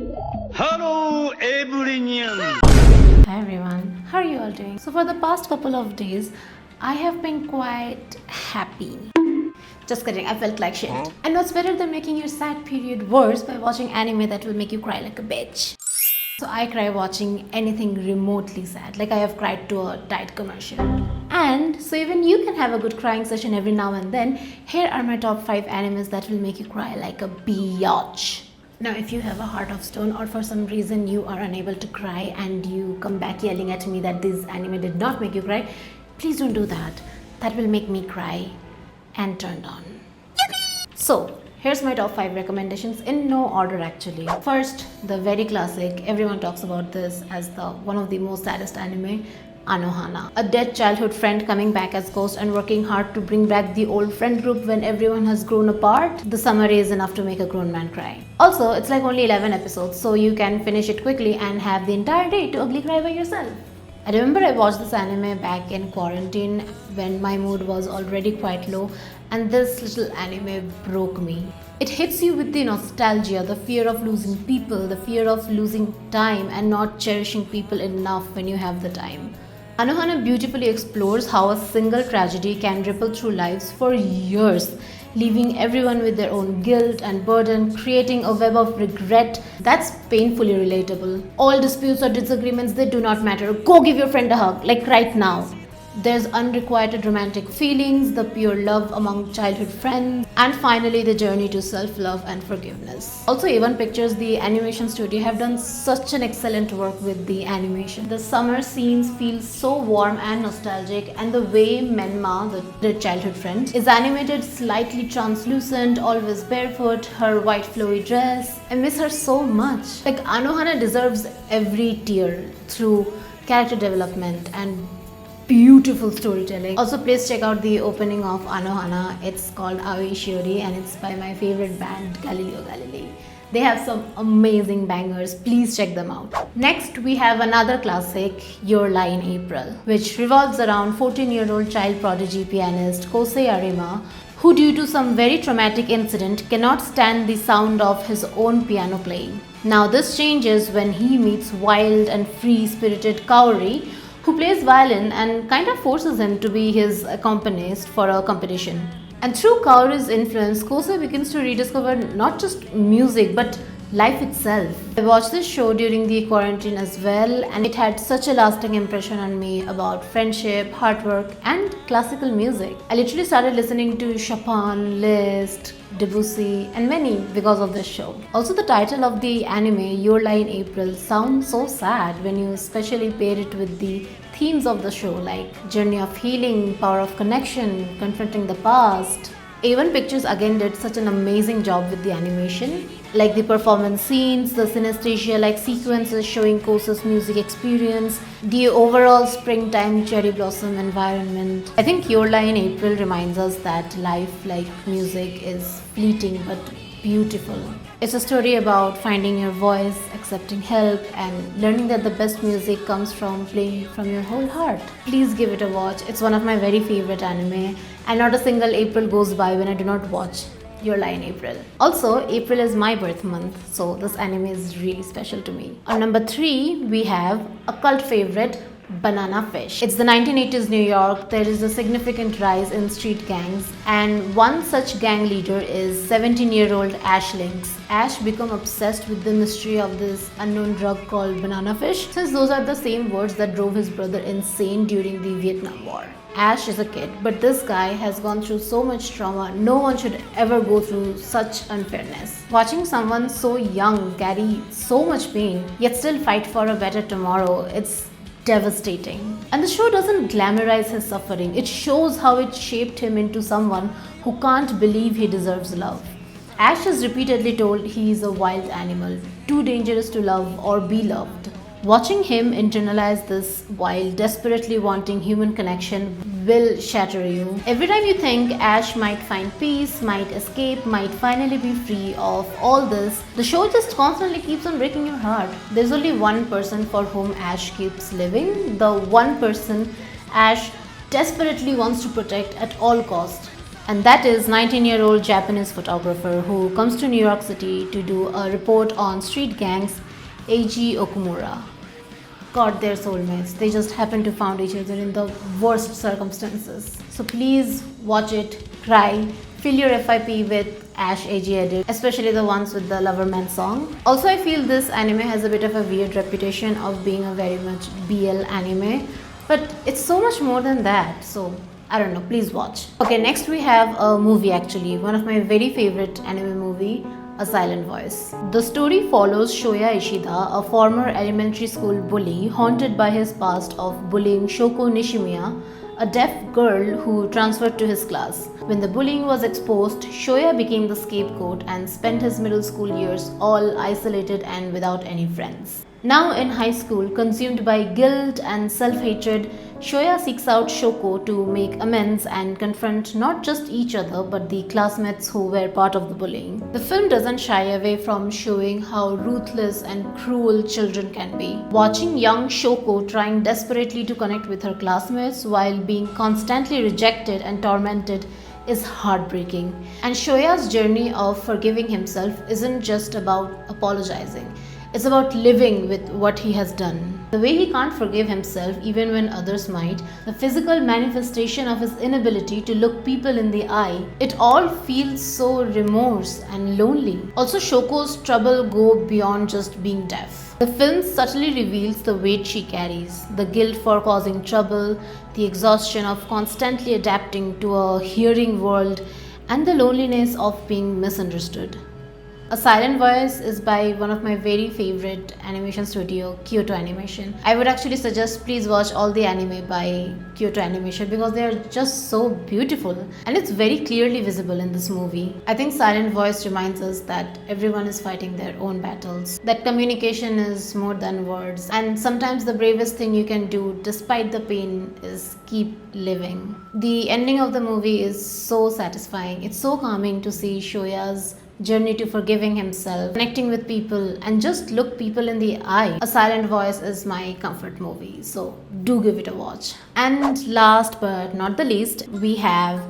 Hello everyone. Hi everyone, how are you all doing? So for the past couple of days, I have been quite happy. Just kidding, I felt like shit. And what's better than making your sad period worse by watching anime that will make you cry like a bitch? So I cry watching anything remotely sad, like I have cried to a Tide commercial. And so even you can have a good crying session every now and then, here are my top 5 animes that will make you cry like a biatch. Now, if you have a heart of stone or for some reason you are unable to cry and you come back yelling at me that this anime did not make you cry, please don't do that. That will make me cry and turned on. So, here's my top 5 recommendations in no order actually. First, the very classic, everyone talks about this as the one of the most saddest anime, Anohana. A dead childhood friend coming back as ghost and working hard to bring back the old friend group when everyone has grown apart. The summary is enough to make a grown man cry. Also, it's like only 11 episodes, so you can finish it quickly and have the entire day to ugly cry by yourself. I remember I watched this anime back in quarantine when my mood was already quite low, and this little anime broke me. It hits you with the nostalgia, the fear of losing people, the fear of losing time and not cherishing people enough when you have the time. Anohana beautifully explores how a single tragedy can ripple through lives for years, leaving everyone with their own guilt and burden, creating a web of regret that's painfully relatable. All disputes or disagreements, they do not matter. Go give your friend a hug, like right now. There's unrequited romantic feelings, the pure love among childhood friends, and finally the journey to self-love and forgiveness. Also, A1 Pictures, the animation studio, have done such an excellent work with the animation. The summer scenes feel so warm and nostalgic, and the way Menma, the childhood friend, is animated slightly translucent, always barefoot, her white flowy dress. I miss her so much. Like, Anohana deserves every tear through character development and beautiful storytelling. Also, please check out the opening of Anohana. It's called Aoi Shiori and it's by my favorite band, Galileo Galilei. They have some amazing bangers. Please check them out. Next, we have another classic, Your Lie in April, which revolves around 14-year-old child prodigy pianist Kosei Arima, who due to some very traumatic incident cannot stand the sound of his own piano playing. Now, this changes when he meets wild and free-spirited Kaori, who plays violin and kind of forces him to be his accompanist for a competition. And through Kaori's influence, Kosei begins to rediscover not just music but life itself. I watched this show during the quarantine as well, and it had such a lasting impression on me about friendship, hard work, and classical music. I literally started listening to Chopin, Liszt, Debussy, and many because of this show. Also, the title of the anime, Your Lie in April, sounds so sad when you especially pair it with the themes of the show, like journey of healing, power of connection, confronting the past. A1 Pictures again did such an amazing job with the animation, like the performance scenes, the synesthesia-like sequences showing Kosei's music experience, the overall springtime cherry blossom environment. I think Your Lie in April reminds us that life, like music, is fleeting but beautiful. It's a story about finding your voice, accepting help, and learning that the best music comes from playing from your whole heart. Please give it a watch. It's one of my very favorite anime, and not a single April goes by when I do not watch Your Lie in April. Also, April is my birth month, so this anime is really special to me. On number 3, we have a cult favorite, Banana Fish. It's the 1980s New York. There is a significant rise in street gangs, and one such gang leader is 17-year-old Ash Lynx. Ash become obsessed with the mystery of this unknown drug called banana fish, since those are the same words that drove his brother insane during the Vietnam War. Ash is a kid, but this guy has gone through so much trauma. No one should ever go through such unfairness. Watching someone so young carry so much pain, yet still fight for a better tomorrow, it's devastating. And the show doesn't glamorize his suffering. It shows how it shaped him into someone who can't believe he deserves love. Ash is repeatedly told he is a wild animal, too dangerous to love or be loved. Watching him internalize this while desperately wanting human connection will shatter you. Every time you think Ash might find peace, might escape, might finally be free of all this, the show just constantly keeps on breaking your heart. There's only one person for whom Ash keeps living, the one person Ash desperately wants to protect at all costs. And that is 19-year-old Japanese photographer who comes to New York City to do a report on street gangs, Eiji Okumura. God, they're soulmates. They just happen to found each other in the worst circumstances. So please watch it, cry, fill your FYP with Ash AG edit, especially the ones with the Loverman song. Also, I feel this anime has a bit of a weird reputation of being a very much BL anime, but it's so much more than that. So I don't know, please watch. Okay, next we have a movie actually, one of my very favorite anime movie, A Silent Voice. The story follows Shoya Ishida, a former elementary school bully haunted by his past of bullying Shoko Nishimiya, a deaf girl who transferred to his class. When the bullying was exposed, Shoya became the scapegoat and spent his middle school years all isolated and without any friends. Now in high school, consumed by guilt and self-hatred, Shoya seeks out Shoko to make amends and confront not just each other but the classmates who were part of the bullying. The film doesn't shy away from showing how ruthless and cruel children can be. Watching young Shoko trying desperately to connect with her classmates while being constantly rejected and tormented is heartbreaking. And Shoya's journey of forgiving himself isn't just about apologizing. It's about living with what he has done. The way he can't forgive himself even when others might, the physical manifestation of his inability to look people in the eye, it all feels so remorse and lonely. Also, Shoko's trouble go beyond just being deaf. The film subtly reveals the weight she carries, the guilt for causing trouble, the exhaustion of constantly adapting to a hearing world, and the loneliness of being misunderstood. A Silent Voice is by one of my very favorite animation studio, Kyoto Animation. I would actually suggest please watch all the anime by Kyoto Animation because they are just so beautiful and it's very clearly visible in this movie. I think Silent Voice reminds us that everyone is fighting their own battles, that communication is more than words, and sometimes the bravest thing you can do despite the pain is keep living. The ending of the movie is so satisfying. It's so calming to see Shoya's journey to forgiving himself, connecting with people, and just look people in the eye. A Silent Voice is my comfort movie, so do give it a watch. And last but not the least, we have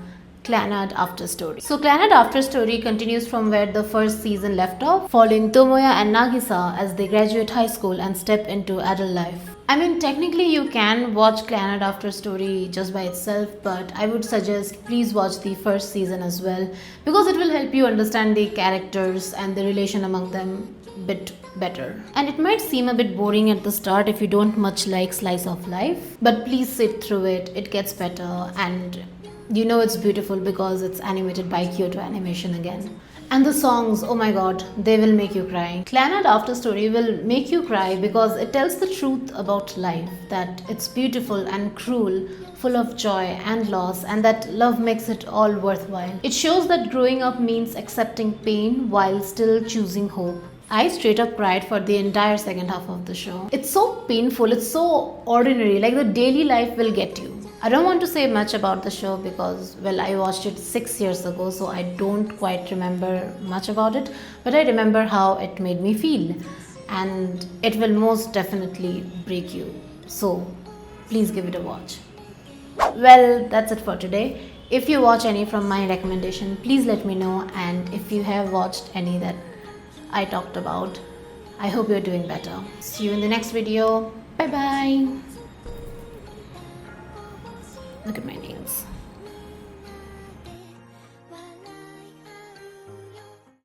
Clannad After Story. So Clannad After Story continues from where the first season left off, following Tomoya and Nagisa as they graduate high school and step into adult life. I mean, technically you can watch Clannad After Story just by itself, but I would suggest please watch the first season as well because it will help you understand the characters and the relation among them a bit better. And it might seem a bit boring at the start if you don't much like slice of life, but please sit through it. It gets better and you know it's beautiful because it's animated by Kyoto Animation again. And the songs, oh my god, they will make you cry. Clannad After Story will make you cry because it tells the truth about life, that it's beautiful and cruel, full of joy and loss, and that love makes it all worthwhile. It shows that growing up means accepting pain while still choosing hope. I straight up cried for the entire second half of the show. It's so painful, it's so ordinary, like the daily life will get you. I don't want to say much about the show because, well, I watched it 6 years ago, so I don't quite remember much about it, but I remember how it made me feel, and it will most definitely break you. So, please give it a watch. Well, that's it for today. If you watch any from my recommendation, please let me know, and if you have watched any that I talked about, I hope you're doing better. See you in the next video. Bye bye. Look at my nails.